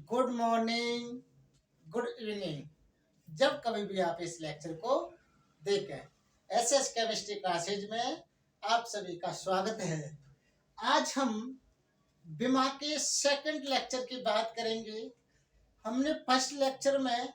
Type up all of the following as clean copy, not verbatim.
Good morning, good evening. जब कभी भी आप इस लेक्चर को देखें, एसएस केमिस्ट्री क्लासेज में आप सभी का स्वागत है। आज हम बीमा के सेकंड लेक्चर की बात करेंगे। हमने फर्स्ट लेक्चर में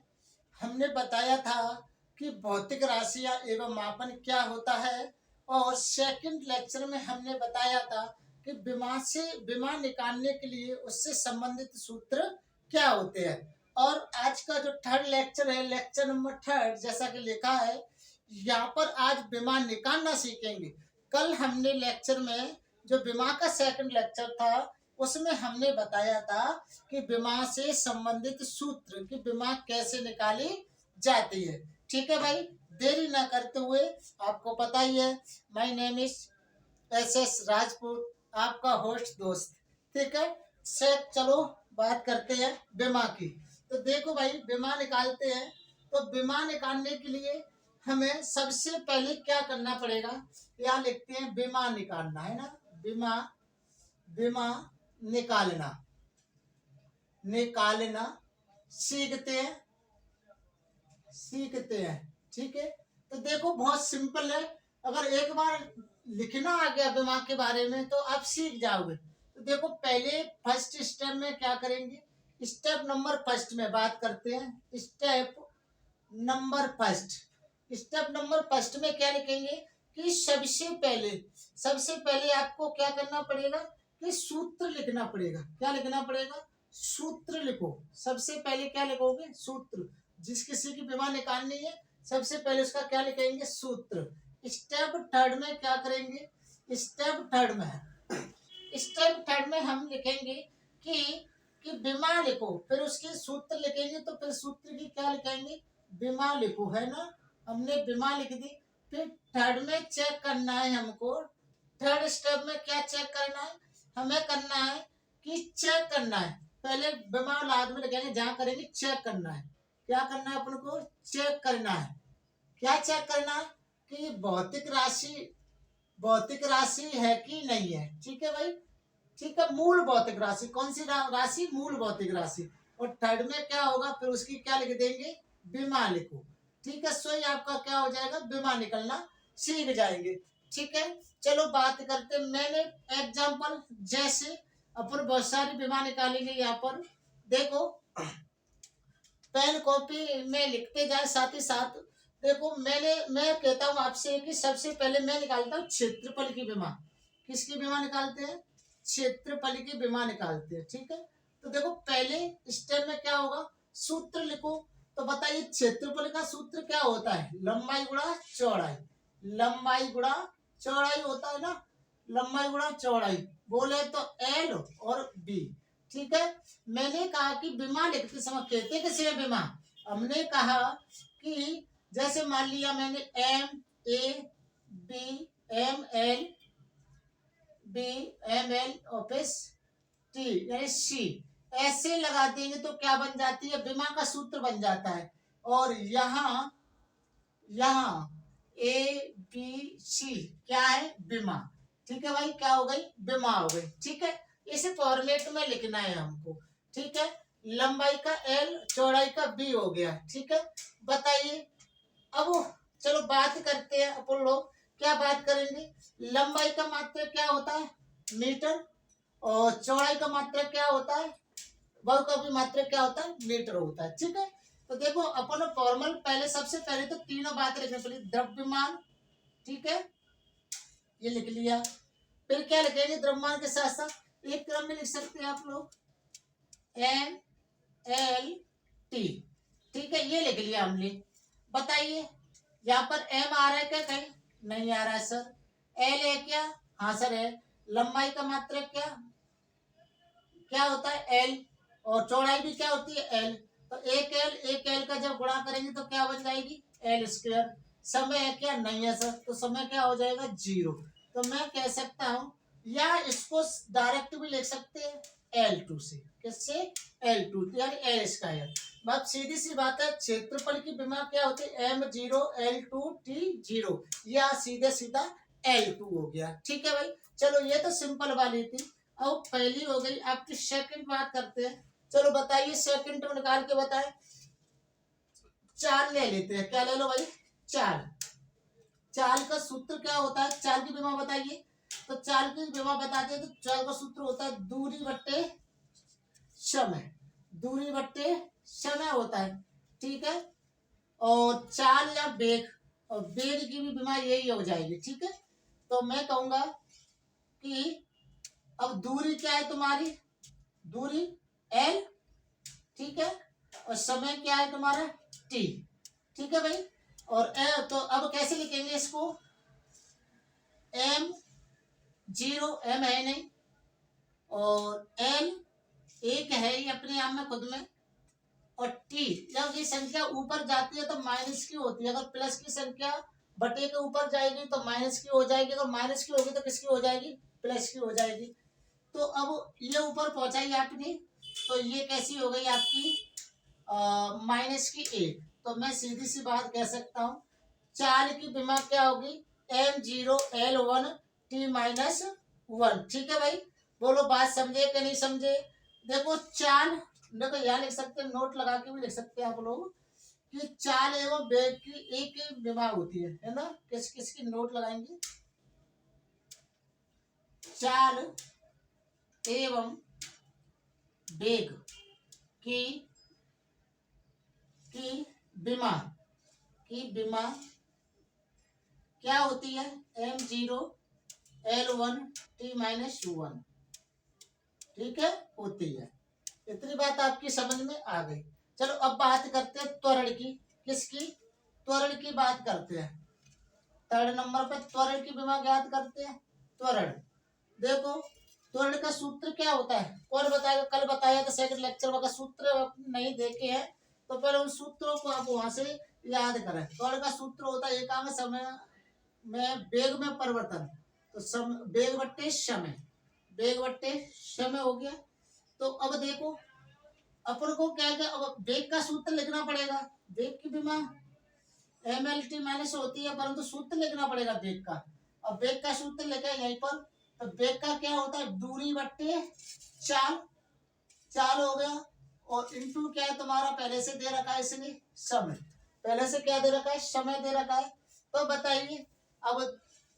हमने बताया था कि भौतिक राशियां एवं मापन क्या होता है, और सेकंड लेक्चर में हमने बताया था कि बीमा निकालने के लिए उससे संबंधित सूत्र क्या होते हैं। और आज का जो थर्ड लेक्चर है, लेक्चर नंबर थर्ड, जैसा कि लिखा है यहाँ पर, आज बीमा निकालना सीखेंगे। कल हमने लेक्चर में जो बीमा का सेकंड लेक्चर था उसमें हमने बताया था कि बीमा से संबंधित सूत्र की बीमा कैसे निकाली जाती है। ठीक है भाई, देरी ना करते हुए, आपको पता ही है my name is SS Rajput, आपका होस्ट दोस्त। ठीक है, से चलो बात करते हैं बीमा की। तो देखो भाई, बीमा निकालते हैं तो बीमा निकालने के लिए हमें सबसे पहले क्या करना पड़ेगा। यहाँ लिखते हैं बीमा निकालना, है ना, बीमा बीमा निकालना निकालना सीखते हैं। ठीक है, तो देखो बहुत सिंपल है। अगर एक बार लिखना आ गया बीमा के बारे में तो आप सीख जाओगे। तो देखो पहले फर्स्ट स्टेप में क्या करेंगे, स्टेप नंबर फर्स्ट में बात करते हैं। स्टेप नंबर फर्स्ट में क्या लिखेंगे कि सबसे पहले आपको क्या करना पड़ेगा कि सूत्र लिखना पड़ेगा। क्या लिखना पड़ेगा? सूत्र लिखो। सबसे पहले क्या लिखोगे? सूत्र। जिस किसी की बीमा निकालनी है सबसे पहले उसका क्या लिखेंगे? सूत्र। स्टेप थर्ड में क्या करेंगे? स्टेप थर्ड में हम लिखेंगे कि बीमा लिखो, फिर उसके सूत्र लिखेंगे। तो फिर सूत्र की क्या लिखेंगे? बीमा लिखो, है ना। हमने बीमा लिख दी। फिर थर्ड में चेक करना है हमको। थर्ड स्टेप में क्या चेक करना है? हमें करना है कि चेक करना है। पहले बीमा लाद में लिखेंगे, जहां करेंगे चेक करना है। क्या करना है अपन को? चेक करना है। क्या चेक करना है कि भौतिक राशि है कि नहीं है। ठीक है भाई, ठीक है। मूल भौतिक राशि, कौन सी राशि? मूल भौतिक राशि। और थर्ड में क्या होगा? फिर उसकी क्या लिख देंगे? बीमा लिखो। ठीक है, सो ये आपका क्या हो जाएगा? बीमा निकलना सीख जाएंगे। ठीक है, चलो बात करते हैं। मैंने एग्जाम्पल, जैसे अपन बहुत सारी बीमा निकालेंगे। यहाँ पर देखो, पेन कॉपी में लिखते जाए साथ ही साथ। देखो मैं कहता हूँ आपसे कि सबसे पहले मैं निकालता हूँ क्षेत्रफल की बीमा। किसकी बीमा निकालते हैं? क्षेत्रफल की बीमा निकालते हैं। ठीक है, तो देखो पहले स्टेप में क्या होगा? सूत्र लिखो। तो बताइए क्षेत्रफल का सूत्र क्या होता है? लंबाई गुणा चौड़ाई। लंबाई गुणा चौड़ाई होता है ना। लंबाई गुणा चौड़ाई बोले तो एल और बी। ठीक है, मैंने कहा कि बीमा लिखते समय कहते किसी है बीमा। हमने कहा कि जैसे मान लिया मैंने एम एल ऑफिस टी यानी सी, ऐसे लगा देंगे तो क्या बन जाती है? बीमा का सूत्र बन जाता है। और यहाँ ए बी सी क्या है? बीमा। ठीक है भाई, क्या हो गई? बीमा हो गई। ठीक है, इस फॉर्मेट में लिखना है हमको। ठीक है, लंबाई का एल, चौड़ाई का बी हो गया। ठीक है, बताइए अब चलो बात करते हैं। अपन लोग क्या बात करेंगे? लंबाई का मात्रक क्या होता है? मीटर। और चौड़ाई का मात्रक क्या होता है? बहु का भी मात्रक क्या होता है? मीटर होता है। ठीक है, तो देखो अपन फॉर्मल पहले, सबसे पहले तो तीनों बातें लिखनी पड़ेगी। द्रव्यमान, ठीक है, ये लिख लिया। फिर क्या लिखेंगे? द्रव्यमान के साथ साथ एक क्रम में लिख सकते हैं आप लोग, एम एल टी। ठीक है, ये लिख लिया हमने। बताइए यहाँ पर एम आ रहा है क्या? कहीं नहीं आ रहा है सर। एल है क्या? हाँ सर है। लंबाई का मात्रक क्या क्या होता है? एल। और चौड़ाई भी क्या होती है? एल। तो एक एल का जब गुणा करेंगे तो क्या बन जाएगी? L square. समय है क्या? नहीं है सर, तो समय क्या हो जाएगा? 0। तो मैं कह सकता हूँ, या इसको डायरेक्ट भी लिख सकते हैं L2 से। किससे? L2 यानी एल स्क्वायर। बात सीधी सी बात है। क्षेत्रफल की बीमा क्या होती है? M0 L2 T0, या सीधे सीधा L2 हो गया। ठीक है भाई, चलो ये तो सिंपल वाली थी। अब पहली हो गई। आपकी सेकंड बात करते हैं। चलो बताइए, सेकंड टर्म निकाल के बताए। चाल ले लेते हैं, क्या ले लो भाई, चाल। चाल का सूत्र क्या होता है, चाल की विमा बताइए। तो चाल की विमा बताते हैं, तो चाल का सूत्र होता है दूरी बट्टे समय। दूरी बट्टे समय होता है, ठीक है। और चाल या वेग, और वेग की भी विमा यही हो जाएगी, ठीक है। तो मैं कहूंगा कि अब दूरी क्या है तुम्हारी, दूरी एल, ठीक है। और समय क्या है तुम्हारा टी, ठीक है भाई। और तो अब कैसे लिखेंगे इसको, एम जीरो, एम है नहीं, और एल एक है ही अपने आप में खुद में, और टी जब ये संख्या ऊपर जाती है तो माइनस की होती है। अगर प्लस की संख्या बटे के ऊपर जाएगी तो माइनस की हो जाएगी, अगर माइनस की होगी तो किसकी हो जाएगी, प्लस की हो जाएगी। तो अब ये ऊपर पहुंचाई आपने, तो ये कैसी हो गई आपकी माइनस की एक। तो मैं सीधी सी बात कह सकता हूँ, चाल की विमा क्या होगी, M zero L one T minus one, ठीक है भाई। बोलो बात समझे कि नहीं समझे। देखो चाल, देखो यहाँ लिख सकते हैं, नोट लगा के भी लिख सकते हैं आप लोग, कि चाल एवं वेग की एक ही विमा होती है ना। किस किस की नोट लगाएंगे, चाल एवं वेग की विमा, की विमा क्या होती है, M zero L one T minus one, ठीक है, होती है। इतनी बात आपकी समझ में आ गई। चलो अब बात करते हैं त्वरण की, किसकी, त्वरण की बात करते हैं। थर्ड नंबर पे त्वरण की विमा ज्ञात करते हैं। त्वरण, देखो त्वरण का सूत्र क्या होता है, कौन बताएगा, कल बताया था सेकंड लेक्चर का सूत्र नहीं देखे हैं तो पहले उन सूत्रों को आप वहां से याद करें। त्वरण का सूत्र होता है एकांक समय में वेग में परिवर्तन, तो वेग बट्टे समय, वेग बट्टे समय हो गया। तो अब देखो अपन को क्या क्या, अब वेग का सूत्र लिखना पड़ेगा। वेग की विमा एम एल टी माइनस होती है, परंतु सूत्र लिखना पड़ेगा वेग का। अब वेग का सूत्र लिखा यहीं पर, तो वेग का क्या होता है, दूरी बट्टे चाल, चाल हो गया, और इंटू क्या है तुम्हारा, पहले से दे रखा है इसने समय, पहले से क्या दे रखा है, समय दे रखा है। तो बताइए अब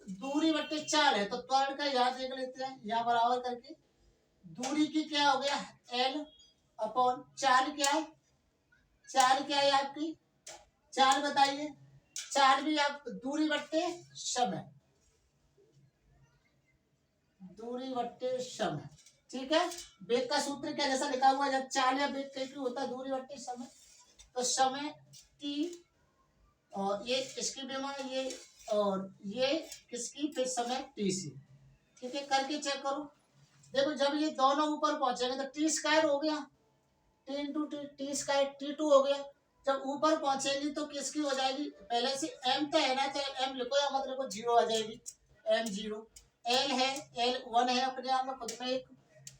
दूरी बट्टे चाल है, तो त्वरण का याद देख लेते हैं, यहाँ बराबर करके दूरी की क्या हो गया, एल अपॉन चाल क्या है, चाल क्या है आपकी, चाल बताइए, चाल भी आप दूरी बट्टे समय, दूरी बट्टे समय, ठीक है। वेग का सूत्र क्या जैसा लिखा हुआ है, जब चाल या वेग कहीं होता है दूरी बट्टे समय, तो समय टी, और ये इसकी विमा ये, और ये किसकी, फिर समय टी सी, ठीक है। करके चेक करो, देखो जब ये दोनों ऊपर पहुंचेंगे तो टी स्क्वायर हो गया, T into T square T two हो गया। जब ऊपर पहुंचेगी तो किसकी हो जाएगी, पहले से एम तो है ना, तो एम लिखो या मत लिखो, जीरो आ जाएगी, एम जीरो। एल है, एल वन है अपने आप में खुद में एक।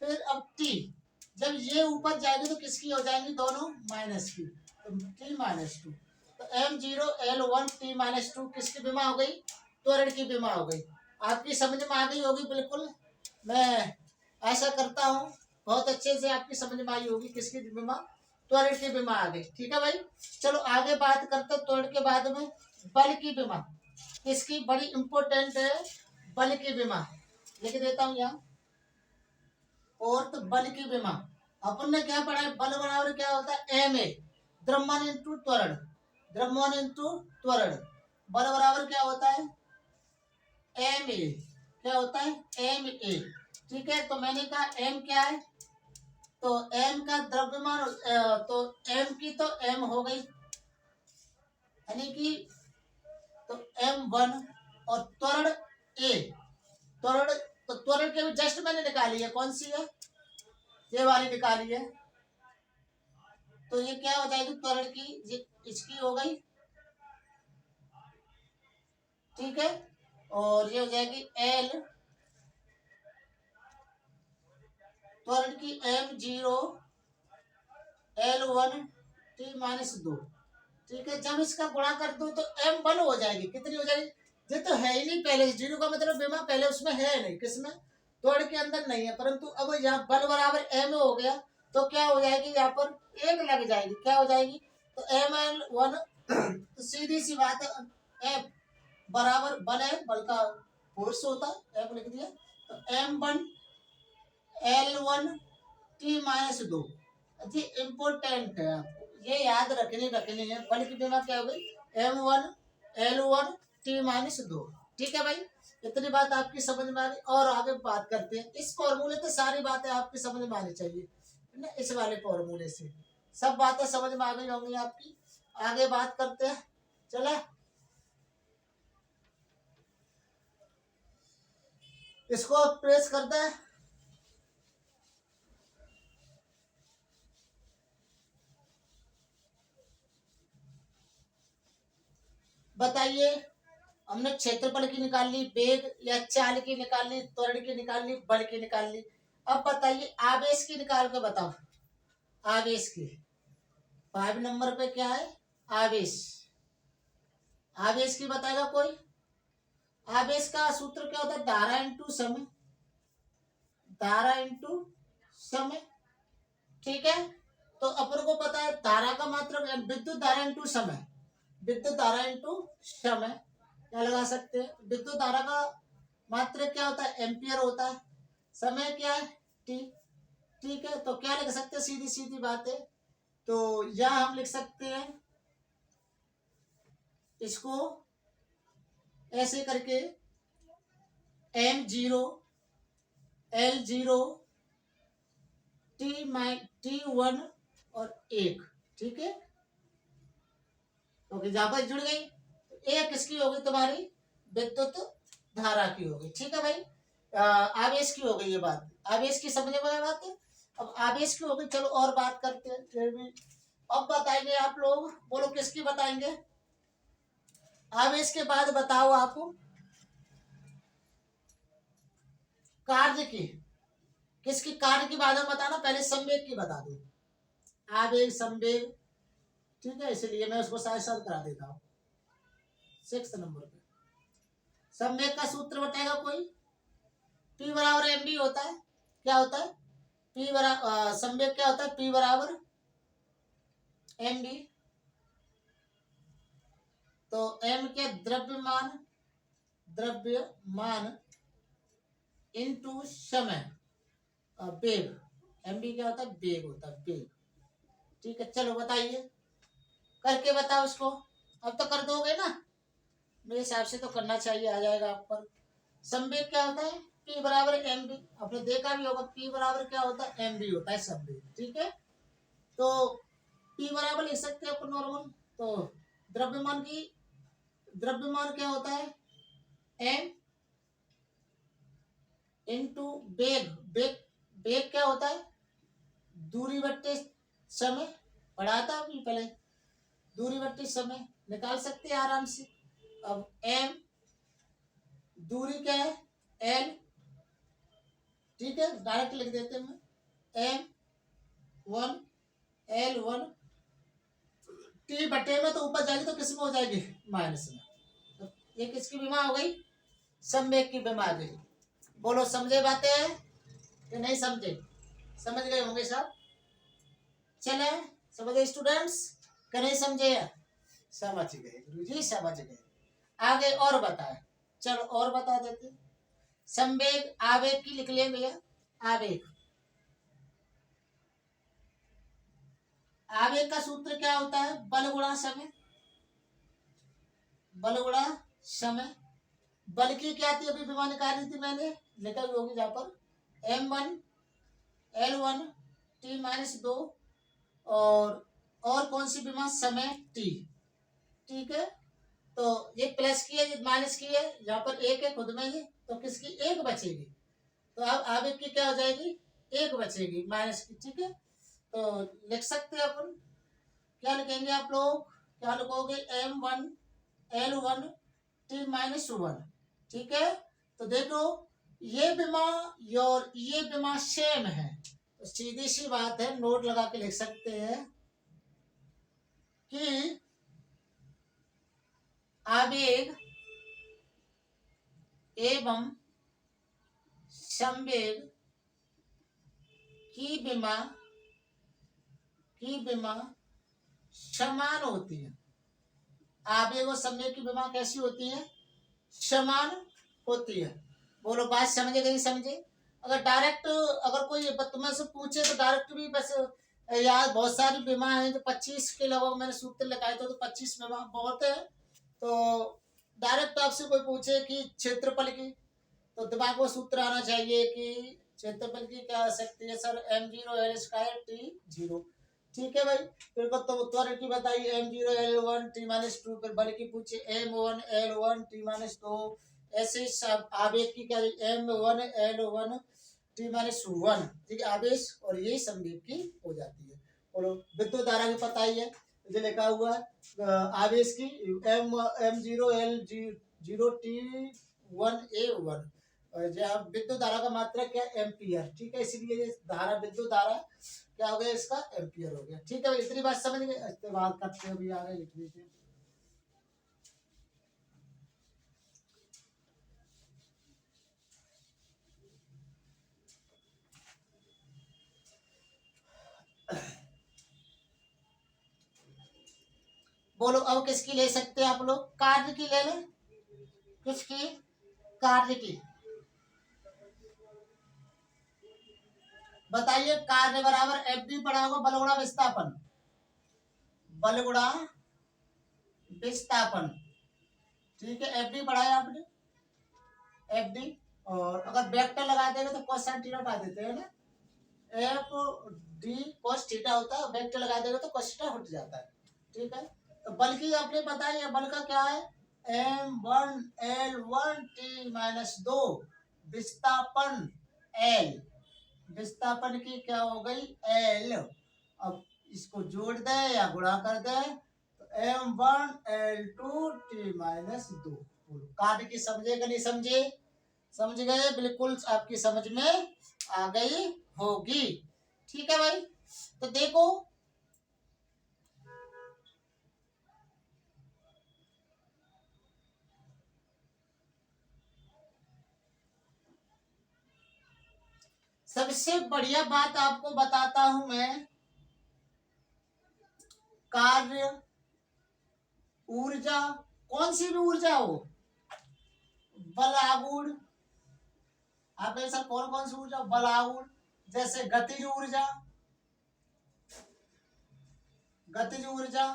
फिर अब टी, जब ये ऊपर जाएगी तो किसकी हो जाएंगी, दोनों माइनस की, तो टी माइनस टू। तो M zero L one T minus two किसकी विमा हो गई, त्वरण की विमा हो गई। आपकी समझ में आ गई होगी बिल्कुल, मैं ऐसा करता हूँ बहुत अच्छे से आपकी समझ में आई होगी, किसकी विमा, त्वरण की विमा आ गई, ठीक है भाई। चलो आगे बात करते हैं त्वरण के बाद में बल की विमा, किसकी, बड़ी इंपॉर्टेंट है बल की विमा, लिख देता हूँ यहाँ। और तो बल की विमा अपन ने क्या पढ़ा है, बल बराबर क्या होता है, एम ए द्रव्यमान इंटू त्वरण, द्रव्यमान इंटू त्वरण। बल बराबर क्या होता है, एम ए, क्या होता है, एम ए, ठीक है। तो मैंने कहा एम क्या है, तो एम का द्रव्यमान, तो एम की तो एम हो गई, यानी कि तो एम वन, और त्वरण ए, त्वरण, तो त्वरण के भी जस्ट मैंने निकाली है, कौन सी है, ये वाली निकाली है। तो ये क्या हो जाएगी, त्वरण की इसकी हो गई, ठीक है। और ये हो जाएगी एल, त्वरण की M zero L one T minus दो, ठीक है। जब इसका गुणा कर दो तो एम वन हो जाएगी, कितनी हो जाएगी, ये तो है ही नहीं पहले, जीरो का मतलब विमा पहले उसमें है नहीं, किसमें, त्वरण के अंदर नहीं है, परंतु अब यहाँ बल बराबर एम हो गया, तो क्या हो जाएगी, यहाँ पर एक लग जाएगी, क्या हो जाएगी, तो ml1 तो सीधी सी बात है, F बराबर बल है, बल का फोर्स होता है, F लिख दिया, तो M1L1T-2। जी इम्पोर्टेंट है, आपको ये याद रखनी है। बल की विमा क्या हो गई, M1L1T-2। ठीक है भाई, इतनी बात आपकी समझ में आ गई। और आगे बात करते हैं, इस फॉर्मूले से सारी बातें आपकी समझ में आनी चाहिए ना, इस वाले फॉर्मूले से सब बातें समझ में आ गई होंगी आपकी। आगे बात करते हैं, चले इसको प्रेस करते हैं। बताइए, हमने क्षेत्रफल की निकाल ली, वेग या चाल की निकाल ली, त्वरण की निकाल ली, बल की निकाल ली। अब बताइए आवेश की निकाल के बताओ, आवेश की 5 नंबर पे क्या है, आवेश। आवेश की बताएगा कोई, आवेश का सूत्र क्या होता है, धारा इंटू समय, धारा इंटू समय। ठीक है, तो अपन को पता है धारा का मात्रक विद्युत धारा इंटू समय, विद्युत धारा इंटू समय क्या लगा सकते हैं। विद्युत धारा का मात्रक क्या होता है, एम्पियर होता है, समय क्या है, टी। ठीक है, तो क्या लिख सकते हैं, सीधी सीधी बात है, तो यहां हम लिख सकते हैं इसको ऐसे करके, M0 L0 T1 और 1। ठीक है, ओके, जहां पर जुड़ गई, एक किसकी होगी, तुम्हारी विद्युत धारा की होगी। ठीक है भाई, आवेश की हो गई ये बात, आवेश की समझे में बात है। अब आवेश की हो गई, चलो और बात करते हैं फिर भी। अब बताएंगे आप लोग, बोलो किसकी बताएंगे, आवेश के बाद बताओ आप कार्य की, किसकी कार्य की बाद में बताना, पहले संवेग की बता दो, आवेग संवेग। ठीक है, इसलिए मैं उसको साथ साथ करा देता हूँ 6 नंबर पे। संवेग का सूत्र बताएगा कोई, P बराबर mb होता है, क्या होता है, P बराबर संवेग क्या होता है, P बराबर mb। तो m के द्रव्यमान, द्रव्यमान इनटू समय, वेग, mb क्या होता है, वेग होता है, वेग। ठीक है, चलो बताइए, करके बताओ इसको। अब तो कर दोगे ना, मेरे हिसाब से तो करना चाहिए, आ जाएगा आप पर। संवेग क्या होता है, P बराबर mb, आपने देखा भी होगा, P बराबर क्या होता है, mb होता है संवेग। ठीक है, तो P बराबर लिख सकते हैं अपन नॉर्मल, तो द्रव्यमान की, द्रव्यमान क्या होता है, m इंटू वेग, वेग, वेग क्या होता है, दूरी बट्टे समय, पढ़ा था अभी पहले, दूरी बट्टे समय निकाल सकते हैं आराम से। अब m, दूरी क्या है, l। ठीक है, डायरेक्ट लिख देते हैं, M1L1 टी बटे में, तो ऊपर जाएगी तो किस में हो जाएगी, माइनस में। तो ये किसकी बीमा हो गई, संवेग की बीमा आ गई। बोलो समझे बातें कि नहीं समझे, समझ गए होंगे सब। चले, समझ गए स्टूडेंट्स कि नहीं समझे, समझ गए गुरुजी, समझ गए। आगे और बताए, चलो और बता देते। संवेग आवेग की लिख ले भैया, आवेग, आवेग का सूत्र क्या होता है, बल गुणा समय, बल गुणा समय। बल की क्या थी, अभी बीमा निकाली थी मैंने, लिखा हुई होगी जहां पर, M1L1T-2, और कौन सी बीमा, समय T। ठीक है, तो ये प्लस की है, ये माइनस की है, यहाँ पर एक है खुद में ही, तो किसकी एक बचेगी, तो अब आवेग की क्या हो जाएगी, एक बचेगी माइनस की। ठीक है, तो लिख सकते हैं अपन, क्या लिखेंगे आप लोग, क्या लिखोगे, M1L1T-1। ठीक है, तो देखो ये बीमा और ये बीमा सेम है, तो सीधी सी बात है, नोट लगा के लिख सकते हैं कि आवेग एवं संवेग की बीमा की विमा समान होती है। आवेग और समय की विमा कैसी होती है? समान होती है। बोलो बात समझे कि नहीं समझे? अगर डायरेक्ट अगर कोई तुम्हें से पूछे तो डायरेक्ट भी बस यार बहुत सारी बीमा है तो 25 के अलावा मैंने सूत्र लगाए थे तो 25 बीमा बहुत है। तो डायरेक्ट आपसे कोई पूछे कि क्षेत्रफल की तो दिमाग में सूत्र आना चाहिए कि क्षेत्रफल की क्या आ सकती है सर? m0 L² T 0। ठीक है भाई। फिर तो त्वरण की बताइए m0 L1 T-2। फिर बल की पूछे m1 L1 T-2। ऐसे सब आवेश की क्या m1 L1 T-1। ठीक है आवेश और ये संवेग की हो जाती है। और विद्युत धारा की पता ही है जो लिखा हुआ है आवेश की m0L0T1A1। और जब विद्युत धारा का मात्रक क्या एम्पियर। ठीक है इसीलिए धारा विद्युत धारा क्या हो गया इसका एम्पियर हो गया। ठीक है इतनी बात समझ गए। इस्तेमाल करते हैं अभी आगे लिख लीजिए। बोलो अब किसकी ले सकते हैं आप लोग? कार्य की ले लें। किसकी? कार्य की। बताइए कार्य बराबर एफ डी पड़ा होगा बल गुणा विस्थापन। बल गुणा विस्थापन। ठीक है एफ डी पढ़ाया आपने एफ डी। और अगर वेक्टर लगा देंगे तो cos sin थीटा हटा देते हैं ना। एफ डी cos थीटा होता है वेक्टर लगा देंगे तो cos थीटा हट जाता है। ठीक है तो बल की आपने बताया बल का क्या है m1L1T-2 विस्थापन L। विस्थापन की क्या हो गई L। अब इसको जोड़ दे या गुणा कर दे तो m1L2T-2। कार्य की समझे कि नहीं समझे? समझ गए बिल्कुल आपकी समझ में आ गई होगी। ठीक है भाई। तो देखो सबसे बढ़िया बात आपको बताता हूं मैं। कार्य ऊर्जा कौन सी भी ऊर्जा हो बल आगुण। आप ऐसा कौन कौन सी ऊर्जा बल आगुण जैसे गतिज ऊर्जा। गतिज ऊर्जा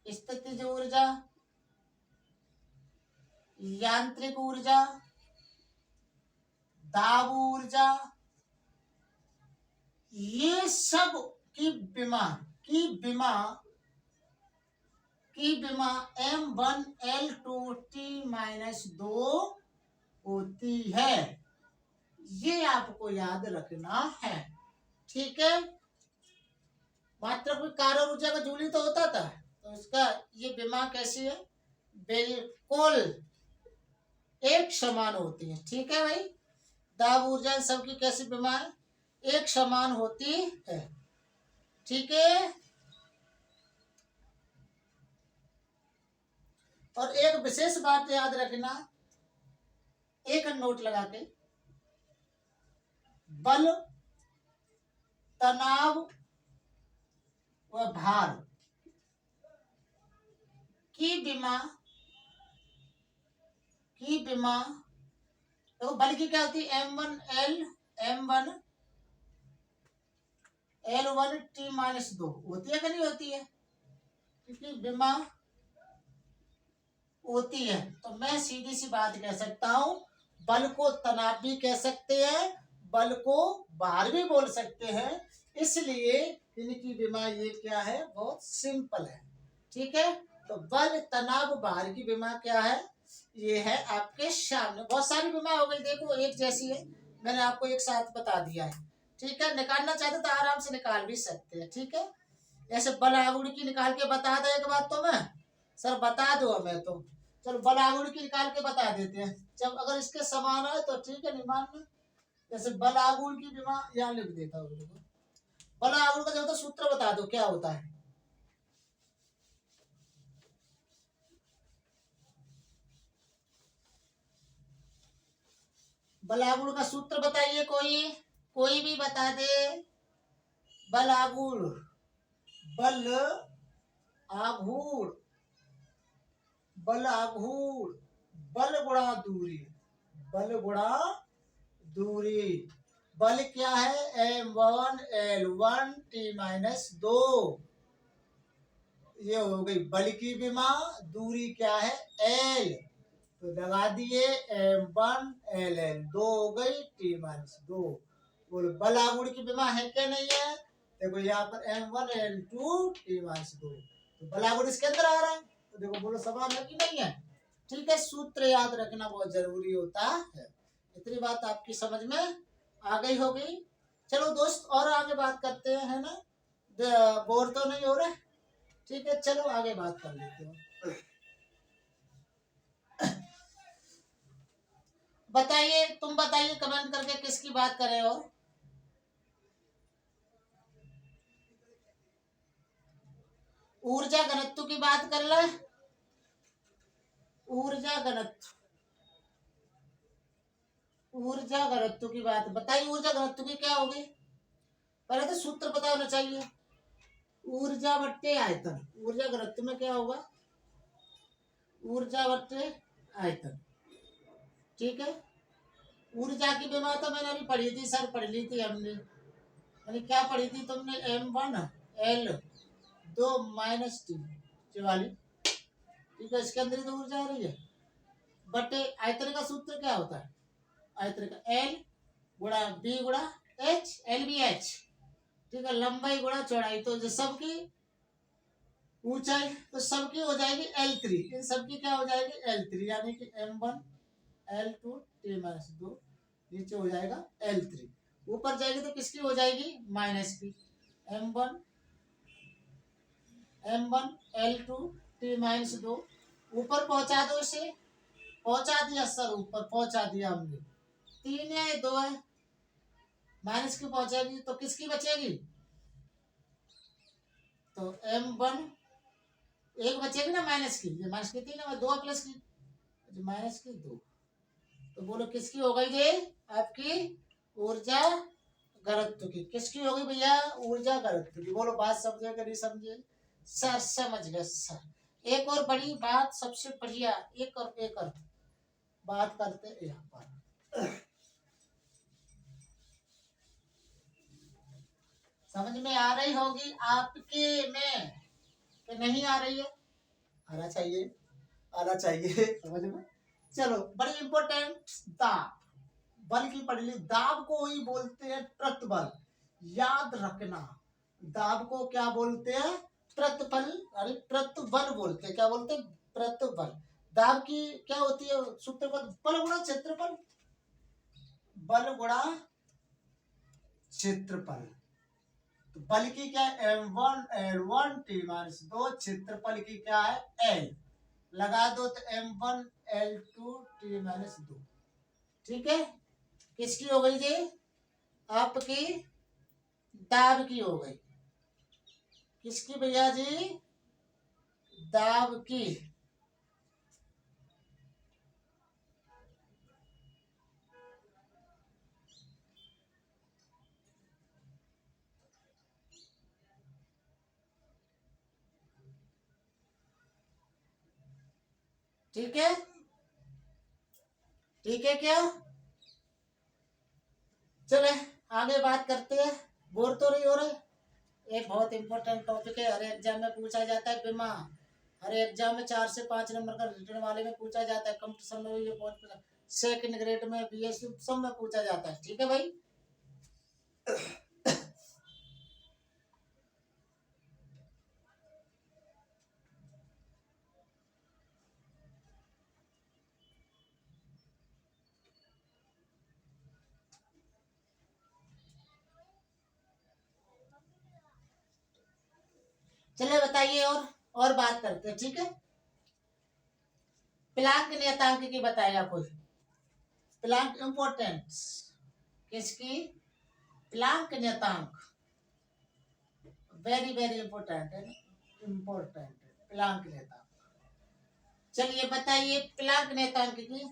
स्थितिज ऊर्जा यांत्रिक ऊर्जा दाब ऊर्जा ये सब की विमा की विमा की विमा m1L2T-2 होती है। ये आपको याद रखना है। ठीक है मात्र कोई कार्य ऊर्जा का जूली तो होता था तो इसका ये विमा कैसी है? बिल्कुल एक समान होती है। ठीक है भाई। दाब ऊर्जा सबकी कैसी विमा है? एक समान होती है। ठीक है और एक विशेष बात याद रखना एक नोट लगा के बल तनाव व भार की विमा तो बल की क्या होती है m1L1T-2 होती है कि नहीं होती है? क्योंकि विमा होती है तो मैं सीधी सी बात कह सकता हूं बल को तनाव भी कह सकते हैं बल को भार भी बोल सकते हैं। इसलिए इनकी विमा ये क्या है बहुत सिंपल है। ठीक है तो बल तनाव भार की विमा क्या है? ये है आपके सामने। बहुत सारी विमा हो गई देखो एक जैसी है मैंने आपको एक साथ बता दिया है। ठीक है निकालना चाहते तो आराम से निकाल भी सकते हैं। ठीक है ऐसे बल आगुण की निकाल के बता दे एक बात तो मैं सर बता दो हमें तो चलो बल आगुण की निकाल के बता देते हैं। जब अगर इसके समान है तो ठीक है नहीं मानना। जैसे बल आगुण की विमा यहाँ लिख देता हूँ। बल आगुण का जो होता सूत्र बता दो क्या होता है? बल आगुण का सूत्र बताइए कोई कोई भी बता दे। बल आघूर्ण, बल आघूर्ण, बल आघूर्ण, बल गुणा दूरी, बल गुणा दूरी। बल क्या है? M1L1 T-2। ये हो गई बल की विमा। दूरी क्या है? L। तो लगा दिए M1L1, 2 हो गई T-2। बोलो बल आघूर्ण की विमा है क्या नहीं है? देखो यहाँ पर M1L2 T-2, तो बल आघूर्ण इसके अंदर आ रहा है, तो देखो बोलो समान है कि नहीं है? ठीक है, सूत्र याद रखना बहुत जरूरी होता है। इतनी बात आपकी समझ में आ गई होगी। चलो दोस्त और आगे बात करते हैं, है ना? बोर तो नहीं हो रहा? ठीक है, चलो आगे बात कर लेते हैं। बताइए, तुम बताइए कमेंट करके किसकी बात करें। और ऊर्जा घनत्व की बात कर ले। ऊर्जा घनत्व, ऊर्जा घनत्व की बात बताइए। ऊर्जा घनत्व की क्या होगी? पहले तो सूत्र पता होना चाहिए। ऊर्जा बट्टे आयतन, ऊर्जा घनत्व में क्या होगा? ऊर्जा बट्टे आयतन। ठीक है, ऊर्जा की विमा तो मैंने अभी पढ़ी थी सर, पढ़ ली थी हमने। मैंने क्या पढ़ी थी तुमने? M1L2 - T वाली। ठीक है, इसके अंदर ही तो ऊर्जा आ रही है। बटे आयतन का सूत्र क्या होता है? आयतन का L गुणा B गुणा H, LBH। ठीक है, लंबाई गुणा चौड़ाई, तो जो सबकी ऊंचाई, तो सबकी हो जाएगी L3, इन सबकी क्या हो जाएगी? L3, यानी कि M1L2 T-2, नीचे हो जाएगा L3, ऊपर जाएगी तो किसकी हो जाएगी? माइनस की। M1L2 T-2, ऊपर पहुंचा दो इसे। पहुंचा दिया सर, ऊपर पहुंचा दिया हमने। 3 है 2 है, माइनस की पहुंचेगी तो किसकी बचेगी? तो M1 एक बचेगी ना माइनस की, ये माइनस की 3 है, 2 प्लस की, माइनस की 2। तो बोलो किसकी हो गई ये? आपकी ऊर्जा घनत्व की। किसकी हो गई भैया? ऊर्जा घनत्व की। बोलो बात समझे कि नहीं समझे? सर समझ गए सर। एक और बड़ी बात, सबसे बढ़िया एक और बात करते हैं यहाँ पर। समझ में आ रही होगी आपके में कि नहीं आ रही है? आना चाहिए, आना चाहिए समझ में। चलो, बड़ी इंपॉर्टेंट दाब, बल की पढ़ ली। दाब को ही बोलते हैं प्रतिबल, याद रखना। दाब को क्या बोलते हैं? प्रतिबल, अरे प्रतिबल बोलते हैं। क्या बोलते हैं? प्रतिबल। दाब की क्या होती है? सूत्र बल गुणा क्षेत्रफल, बल गुणा क्षेत्रफल। तो बल की क्या है? M1L1 T-2, क्षेत्रफल की क्या है? L। लगा दो तो M1L2 T-2। ठीक है, किसकी हो गई जी? आपकी दाब की हो गई। किसकी भैया जी? दाब की। ठीक है, ठीक है क्या? चले आगे बात करते हैं। बोर तो नहीं हो रहे? एक बहुत इंपॉर्टेंट टॉपिक है, हर एग्जाम में पूछा जाता है बीमा। हर एग्जाम में 4 से 5 नंबर का रिटर्न वाले में पूछा जाता है। कंपटीशन में ये बहुत, सेकंड ग्रेड में, BSc सब में पूछा जाता है। ठीक है भाई। चले बताइए, और बात करते हैं। ठीक है, प्लांक नियतांक की बताया कुछ। प्लांक इंपॉर्टेंस किसकी? प्लांक नियतांक वेरी वेरी इंपॉर्टेंट है, इंपॉर्टेंट प्लांक नियतांक। चलिए बताइए प्लांक नियतांक की।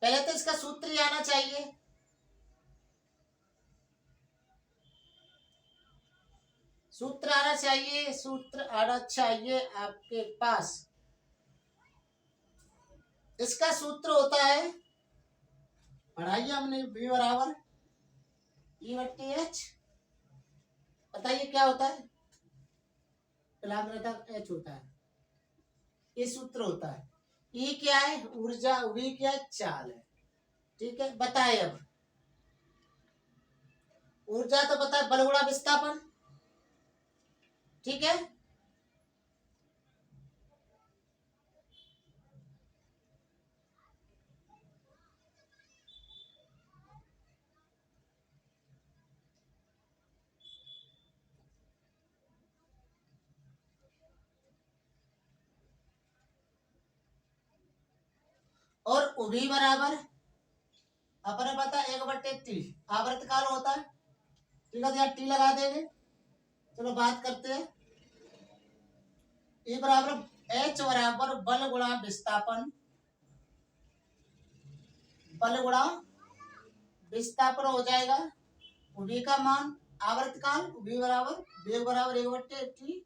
पहले तो इसका सूत्र ही आना चाहिए। सूत्र आना चाहिए, सूत्र आना चाहिए आपके पास। इसका सूत्र होता है, पढ़ाइए हमने, बी बराबर ई बट्टी एच। बताइए क्या होता है, प्लाग्रता एच होता है, ये सूत्र होता है। ई क्या है, ऊर्जा, वी क्या है, चाल है। ठीक है, बताए अब। ऊर्जा तो पता है, बल गुणा विस्थापन। ठीक है, और वी बराबर अपने पता है 1/T आवर्तकाल होता है। ठीक है, टी लगा देंगे। चलो बात करते हैं। ई बराबर एच बराबर बल गुणा विस्थापन, बल गुणा विस्थापन हो जाएगा। वी का मान आवर्तकाल, वी बराबर वेग बराबर 1/T।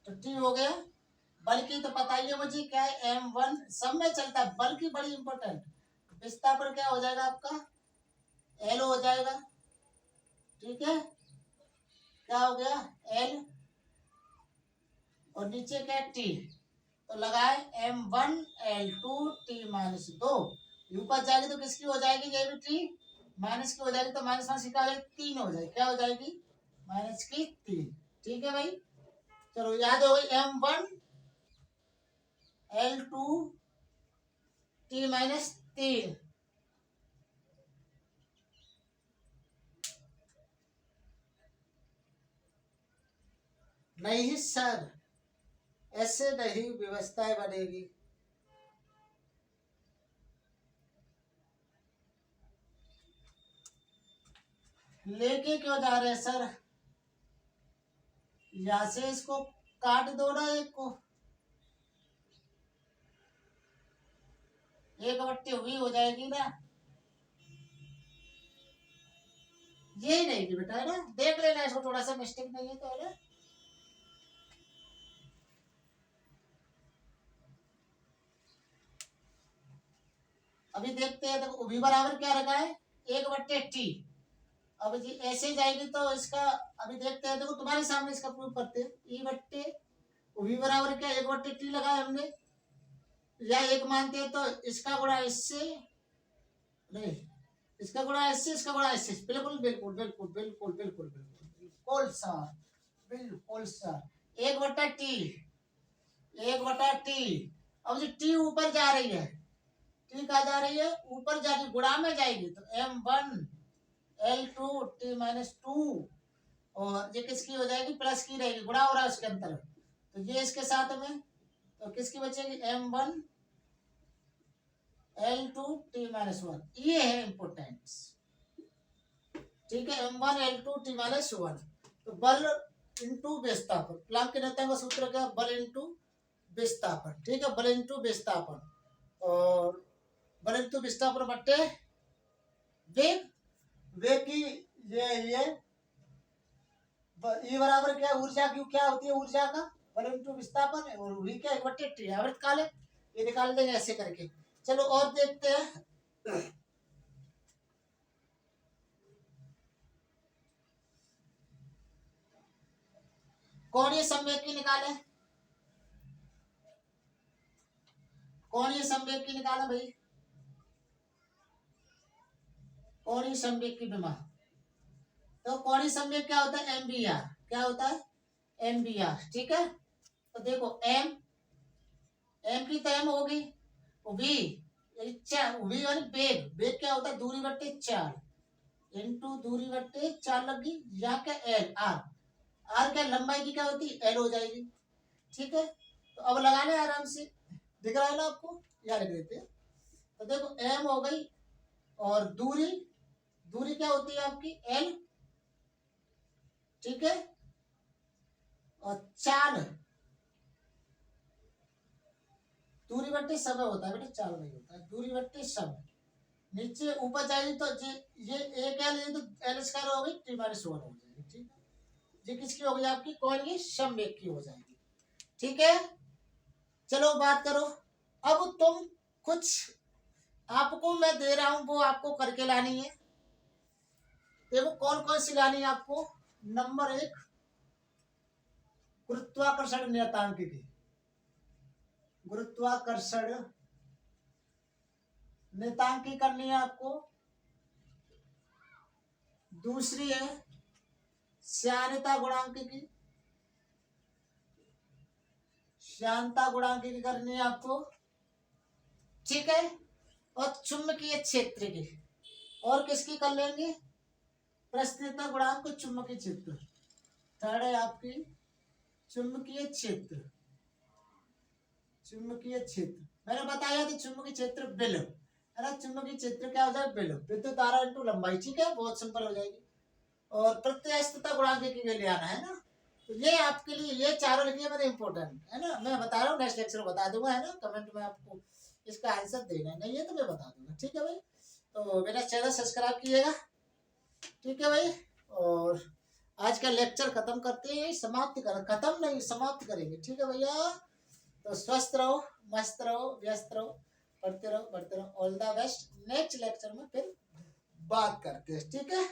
तो टी हो गया। बल की तो पता ही है मुझे क्या है, m1 सब में चलता है, बल की बड़ी इंपॉर्टेंट। विस्थापन क्या हो जाएगा आपका, एल हो जाएगा। ठीक है, क्या हो गया, एल, और नीचे क्या टी। तो लगाए m1L2T-2, ऊपर जाएगी तो किसकी हो जाएगी, ये भी टी माइनस की हो जाएगी, तो माइनस माइनस क्या हो जाएगी, 3 हो जाएगी। क्या हो जाएगी, माइनस की 3। ठीक है भाई, चलो याद हो गई, m1L2T-3। नहीं सर, ऐसे नहीं व्यवस्थाएं बनेगी। लेके क्यों जा रहे हैं सर, यहां से इसको काट दो ना, एक को, 1/T हुई हो जाएगी ना। यही नहीं बेटा, है ना, देख लेना इसको, थोड़ा सा मिस्टेक नहीं है तो, है ना। अभी देखते हैं, देखो भी बराबर क्या रखा है, 1/T। अब जी ऐसे जाएगी तो इसका, अभी देखते हैं, देखो तुम्हारे सामने इसका प्रूफ करते हैं। ई बट्टे भी बराबर क्या, 1/T लगाया हमने, या एक मानते हैं तो इसका गुणा इससे, नहीं, इसका गुणा इससे, इसका गुणा इससे, बिल्कुल बिल्कुल बिल्कुल बिल्कुल बिल्कुल बिल्कुल बिल्कुल सर, बिल्कुल सर। 1/T, 1/T। अब जी टी ऊपर जा रही है, टी कहा जा रही है, ऊपर जा रही, गुणा में जाएगी, तो m1L2T-2, और ये किसकी हो जाएगी, प्लस की रहेगी, गुणा हो रहा है उसके अंतर। तो ये इसके साथ में, तो किसकी बचेगी, m1L2T-1, ये है इंपोर्टेंस। ठीक है, m1L2T-1। तो बल इंटू विस्थापन, प्लांक के नीयतांक का सूत्र क्या, बल इंटू विस्थापन। ठीक है, बल इंटू विस्थापन, और बल इंटू विस्थापन बट्टे वेग, वेग की ये ई बराबर क्या, ऊर्जा की क्या होती है, ऊर्जा का बल इंटू विस्थापन, और वी क्या, 1/T आवर्तकाल है, ये निकाल देंगे ऐसे करके। चलो और देखते हैं, कोणीय संवेग की निकाले, कोणीय संवेग की निकाले भाई, कोणीय संवेग की विमा। तो कोणीय संवेग क्या होता है, एमबीआर, क्या होता है, एमबीआर। ठीक है, तो देखो एम, एम की तो एम होगी, वी, वी यानी वेग, वेग क्या होता है, दूरी बट्टे 4 इंटू दूरी बट्टे 4 लगी, यहाँ क्या एल, आर, आर क्या लंबाई की क्या होती है, एल हो जाएगी। ठीक है, तो अब लगाने आराम से, दिख रहा है ना आपको, यहाँ लिख देते हैं। तो देखो एम हो गई, और दूरी, दूरी क्या होती है आपकी, एल। ठीक है, और 4 दूरी बट्टे समय होता है बेटा, 4 नहीं होता है, दूरी बट्टे समय। नीचे ऊपर जाएगी तो ये एक एल, ये तो एल स्क्वायर हो गई, T-1 हो जाएगी। ठीक है, ये किसकी हो गई आपकी, कौन, ये समवेग की हो जाएगी। ठीक है, चलो बात करो। अब तुम कुछ, आपको मैं दे रहा हूं वो आपको करके लानी है। देखो कौन कौन सी लानी है आपको। नंबर 1, गुरुत्वाकर्षण नियतांकिकी, गुरुत्वाकर्षण नियतांकी करनी है आपको। दूसरी है श्यानता गुणांक की, श्यानता गुणांक की करनी है आपको। ठीक है, और चुंबकीय क्षेत्र की, और किसकी कर लेंगे, प्रस्तुतता गुणांक, चुंबकीय क्षेत्र। थर्ड है आपकी चुंबकीय क्षेत्र, चुंबकीय क्षेत्र मैंने बताया था, चुंबकीय क्षेत्र विलंब है ना, चुंबकीय क्षेत्र क्या हो जाए, विलंब, विद्युत धारा इंटू लंबाई। ठीक है, बहुत सिंपल हो जाएगी। और प्रत्यास्थता गुणांक की वैल्यू आना है ना, तो ये आपके लिए ये चारों लिखिए, मेरे इंपॉर्टेंट है ना, मैं बता रहा हूँ, नेक्स्ट लेक्चर बता दूंगा है ना, कमेंट में आपको इसका आंसर देना नहीं है तो मैं बता दूंगा। ठीक है भाई, तो मेरा चैनल सब्सक्राइब कीजिएगा। ठीक है भाई, और आज का लेक्चर खत्म करते हैं, समाप्त कर, खत्म नहीं समाप्त करेंगे। ठीक है भैया, तो स्वस्थ रहो, मस्त रहो, व्यस्त रहो, पढ़ते रहो, बढ़ते रहो। All the best, next lecture में फिर बात करते हैं। ठीक है,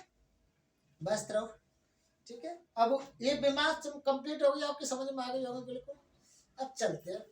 मस्त रहो। ठीक है, अब ये बीमार कंप्लीट हो गई, आपकी समझ में आ गई होगी बिल्कुल। अब चलते हैं।